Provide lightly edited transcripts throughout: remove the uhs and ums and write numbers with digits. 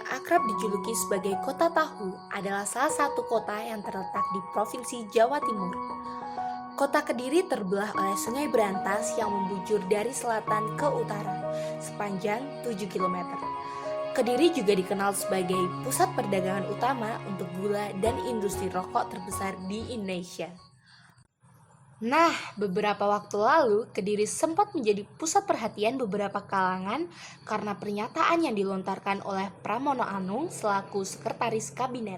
yang akrab dijuluki sebagai Kota Tahu adalah salah satu kota yang terletak di Provinsi Jawa Timur. Kota Kediri terbelah oleh Sungai Berantas yang membujur dari selatan ke utara sepanjang 7 km. Kediri juga dikenal sebagai pusat perdagangan utama untuk gula dan industri rokok terbesar di Indonesia. Nah, beberapa waktu lalu, Kediri sempat menjadi pusat perhatian beberapa kalangan karena pernyataan yang dilontarkan oleh Pramono Anung selaku Sekretaris Kabinet.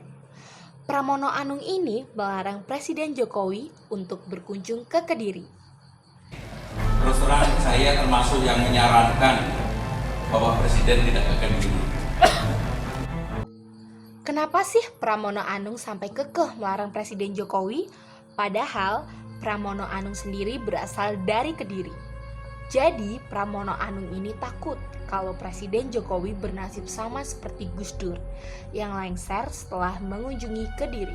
Pramono Anung ini melarang Presiden Jokowi untuk berkunjung ke Kediri. Terus terang saya termasuk yang menyarankan bahwa Presiden tidak ke Kediri. Kenapa sih Pramono Anung sampai kekeh melarang Presiden Jokowi? Padahal Pramono Anung sendiri berasal dari Kediri. Jadi Pramono Anung ini takut kalau Presiden Jokowi bernasib sama seperti Gus Dur yang lengser setelah mengunjungi Kediri.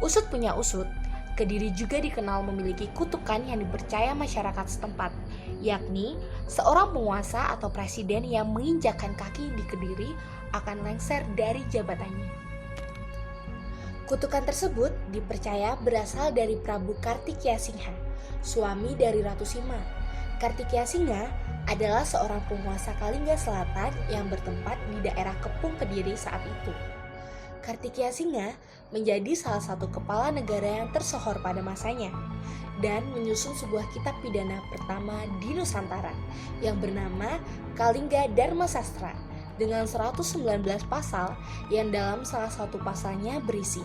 Usut punya usut, Kediri juga dikenal memiliki kutukan yang dipercaya masyarakat setempat, yakni seorang penguasa atau presiden yang menginjakkan kaki di Kediri akan lengser dari jabatannya. Kutukan tersebut dipercaya berasal dari Prabu Kartikeasingha, suami dari Ratu Sima. Kartikeasingha adalah seorang penguasa Kalingga Selatan yang bertempat di daerah Kepung Kediri saat itu. Kartikeasingha menjadi salah satu kepala negara yang tersohor pada masanya dan menyusun sebuah kitab pidana pertama di Nusantara yang bernama Kalingga Dharma Sastra dengan 119 pasal yang dalam salah satu pasalnya berisi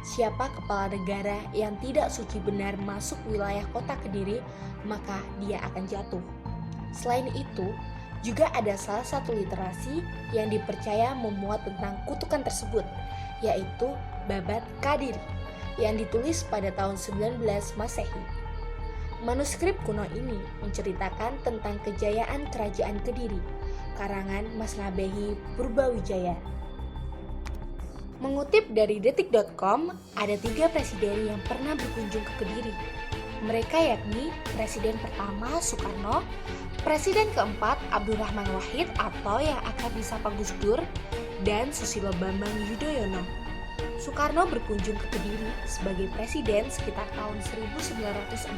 siapa kepala negara yang tidak suci benar masuk wilayah kota Kediri maka dia akan jatuh. Selain itu, juga ada salah satu literasi yang dipercaya memuat tentang kutukan tersebut, yaitu Babad Kadiri, yang ditulis pada tahun 19 Masehi. Manuskrip kuno ini menceritakan tentang kejayaan kerajaan Kediri, karangan Mas Ngabehi Purbawijaya. Mengutip dari detik.com, ada 3 presiden yang pernah berkunjung ke Kediri. Mereka yakni Presiden pertama Soekarno, Presiden keempat Abdurrahman Wahid atau yang akrab disapa Gus Dur, dan Susilo Bambang Yudhoyono. Soekarno berkunjung ke Kediri sebagai presiden sekitar tahun 1948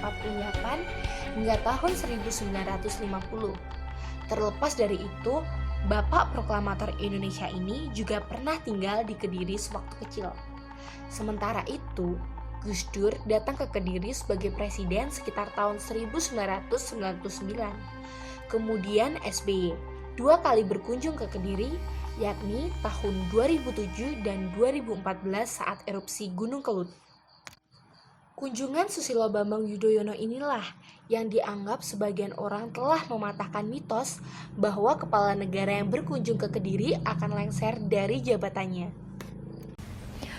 hingga tahun 1950. Terlepas dari itu, Bapak Proklamator Indonesia ini juga pernah tinggal di Kediri sewaktu kecil. Sementara itu, Gus Dur datang ke Kediri sebagai presiden sekitar tahun 1999. Kemudian SBY 2 kali berkunjung ke Kediri, yakni tahun 2007 dan 2014 saat erupsi Gunung Kelut. Kunjungan Susilo Bambang Yudhoyono inilah yang dianggap sebagian orang telah mematahkan mitos bahwa kepala negara yang berkunjung ke Kediri akan lengser dari jabatannya.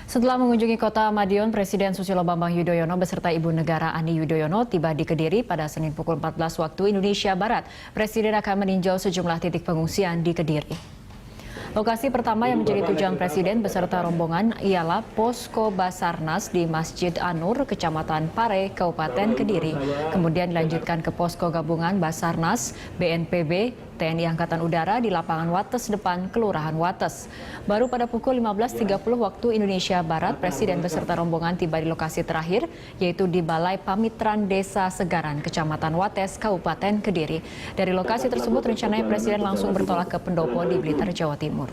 Setelah mengunjungi kota Madiun, Presiden Susilo Bambang Yudhoyono beserta Ibu Negara Ani Yudhoyono tiba di Kediri pada Senin pukul 14 waktu Indonesia Barat. Presiden akan meninjau sejumlah titik pengungsian di Kediri. Lokasi pertama yang menjadi tujuan Presiden beserta rombongan ialah Posko Basarnas di Masjid Anur, Kecamatan Pare, Kabupaten Kediri. Kemudian dilanjutkan ke Posko Gabungan Basarnas, BNPB, TNI Angkatan Udara di lapangan Wates depan Kelurahan Wates. Baru pada pukul 15.30 waktu Indonesia Barat, Presiden beserta rombongan tiba di lokasi terakhir, yaitu di Balai Pamitran Desa Segaran, Kecamatan Wates, Kabupaten Kediri. Dari lokasi tersebut, rencananya Presiden langsung bertolak ke Pendopo di Blitar, Jawa Timur.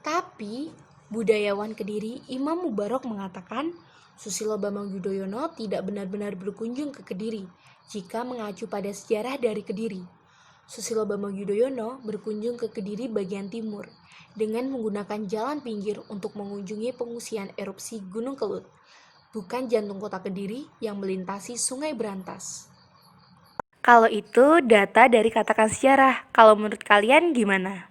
Tapi, budayawan Kediri Imam Mubarok mengatakan Susilo Bambang Yudhoyono tidak benar-benar berkunjung ke Kediri jika mengacu pada sejarah dari Kediri. Susilo Bambang Yudhoyono berkunjung ke Kediri bagian timur dengan menggunakan jalan pinggir untuk mengunjungi pengungsian erupsi Gunung Kelut, bukan jantung kota Kediri yang melintasi Sungai Berantas. Kalau itu data dari Katakan Sejarah, kalau menurut kalian gimana?